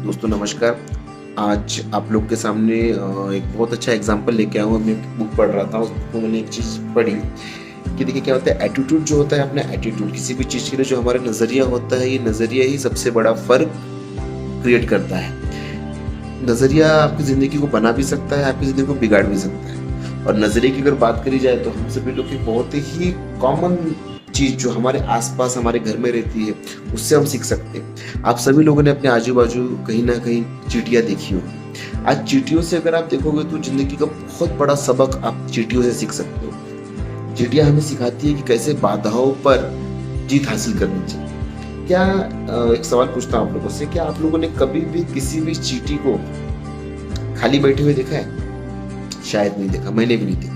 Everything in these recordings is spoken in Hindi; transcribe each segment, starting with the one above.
दोस्तों नमस्कार। आज आप लोग के सामने एक बहुत अच्छा एग्जांपल लेके आया हूँ। मैं एक बुक पढ़ रहा था, उसको मैंने एक चीज़ पढ़ी कि देखिए क्या होता है, एटीट्यूड जो होता है, अपना एटीट्यूड किसी भी चीज़ के लिए जो हमारा नज़रिया होता है, ये नज़रिया ही सबसे बड़ा फ़र्क क्रिएट करता है। नज़रिया आपकी ज़िंदगी को बना भी सकता है, आपकी ज़िंदगी को बिगाड़ भी सकता है। और नज़रिए की अगर बात करी जाए तो हम सभी लोग की बहुत ही कॉमन चीज़ जो हमारे आसपास हमारे घर में रहती है, उससे हम सीख सकते हैं। आप सभी लोगों ने अपने आजू बाजू कहीं ना कहीं चींटियाँ देखी होंगी। आज चींटियों से अगर आप देखोगे तो जिंदगी का बहुत बड़ा सबक आप चींटियों से सीख सकते हो। चींटियाँ हमें सिखाती है कि कैसे बाधाओं पर जीत हासिल करनी चाहिए। क्या एक सवाल पूछता हूँ आप लोगों से, क्या आप लोगों ने कभी भी किसी भी चींटी को खाली बैठे हुए देखा है? शायद नहीं देखा, मैंने भी नहीं देखा।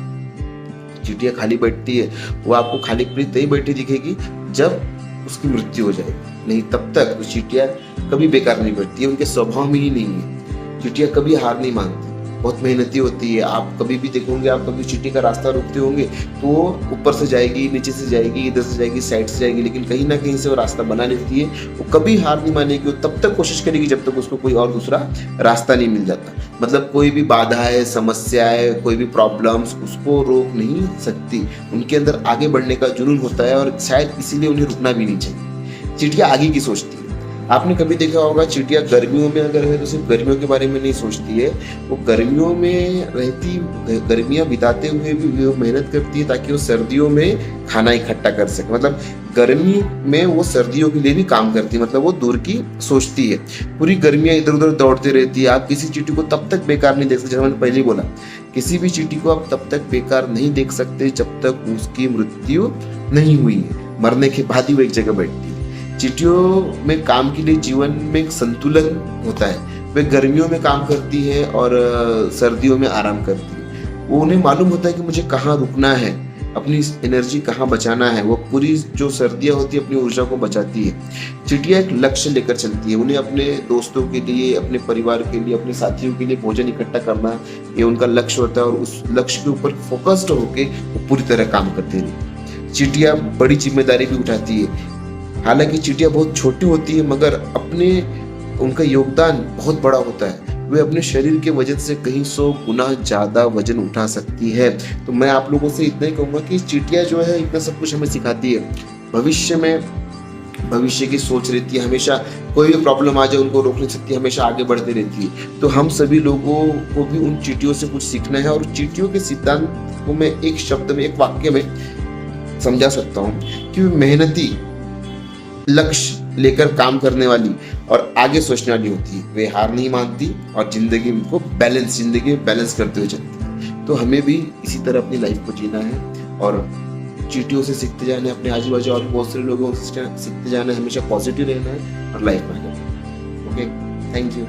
चींटियाँ खाली बैठती है, वो आपको खाली तभी बैठी दिखेगी जब उसकी मृत्यु हो जाएगी, नहीं तब तक वो चींटियाँ कभी बेकार नहीं बैठती है। उनके स्वभाव में ही नहीं है। चींटियाँ कभी हार नहीं मानती, बहुत मेहनती होती है। आप कभी भी देखोगे, आप कभी चींटी का रास्ता रोकते होंगे तो वो ऊपर से जाएगी, नीचे से जाएगी, इधर से जाएगी, साइड से जाएगी, लेकिन कहीं ना कहीं से वो रास्ता बना लेती है। वो कभी हार नहीं मानेगी, वो तब तक कोशिश करेगी जब तक उसको कोई और दूसरा रास्ता नहीं मिल जाता। मतलब कोई भी बाधा है, समस्या है, कोई भी प्रॉब्लम्स उसको रोक नहीं सकती। उनके अंदर आगे बढ़ने का जुनून होता है और शायद इसीलिए उन्हें रुकना भी नहीं चाहिए। चींटियाँ आगे की सोचती है। आपने कभी देखा होगा, चींटियाँ गर्मियों में अगर है तो सिर्फ गर्मियों के बारे में नहीं सोचती है, वो गर्मियों में रहती, गर्मियाँ बिताते हुए भी वो मेहनत करती है ताकि वो सर्दियों में खाना इकट्ठा कर सके। मतलब गर्मी में वो सर्दियों के लिए भी काम करती है, मतलब वो दूर की सोचती है। पूरी गर्मियाँ इधर उधर दौड़ती रहती है। आप किसी चींटी को तब तक बेकार नहीं देख सकते, जैसे मैंने पहले ही बोला, किसी भी चींटी को आप तब तक बेकार नहीं देख सकते जब तक उसकी मृत्यु नहीं हुई है। मरने के बाद ही वो एक जगह बैठती है। चींटियों में काम के लिए जीवन में एक संतुलन होता है। वे गर्मियों में काम करती है और सर्दियों में आराम करती है। वो उन्हें मालूम होता है कि मुझे कहाँ रुकना है, अपनी एनर्जी कहाँ बचाना है। वो पूरी जो सर्दियाँ होती है अपनी ऊर्जा को बचाती है। चींटियाँ एक लक्ष्य लेकर चलती है। उन्हें अपने दोस्तों के लिए, अपने परिवार के लिए, अपने साथियों के लिए भोजन इकट्ठा करना, ये उनका लक्ष्य होता है और उस लक्ष्य के ऊपर फोकस्ड होकर वो पूरी तरह काम करती रहती है। चींटियाँ बड़ी जिम्मेदारी भी उठाती है। हालांकि चींटियाँ बहुत छोटी होती है मगर उनका योगदान बहुत बड़ा होता है। वे अपने शरीर के वजन से कहीं 100 गुना ज्यादा वजन उठा सकती है। तो मैं आप लोगों से इतना ही कहूंगा कि चींटियाँ जो है इतना सब कुछ हमें सिखाती है। भविष्य की सोच रहती है, हमेशा कोई भी प्रॉब्लम आ जाए उनको रोक नहीं सकती, हमेशा आगे बढ़ती रहती है। तो हम सभी लोगों को भी उन चींटियों से कुछ सीखना है। और चींटियों के सिद्धांत को मैं एक शब्द में, एक वाक्य में समझा सकता हूँ कि मेहनती, लक्ष्य लेकर काम करने वाली और आगे सोचने वाली होती है। वे हार नहीं मानती और जिंदगी में बैलेंस करते हुए चलती है। तो हमें भी इसी तरह अपनी लाइफ को जीना है और चींटियों से सीखते जाना है, अपने आजू बाजू और बहुत सारे लोगों से सीखते जाना है, हमेशा पॉजिटिव रहना है और लाइफ में आगे बढ़ना है। Okay, thank you.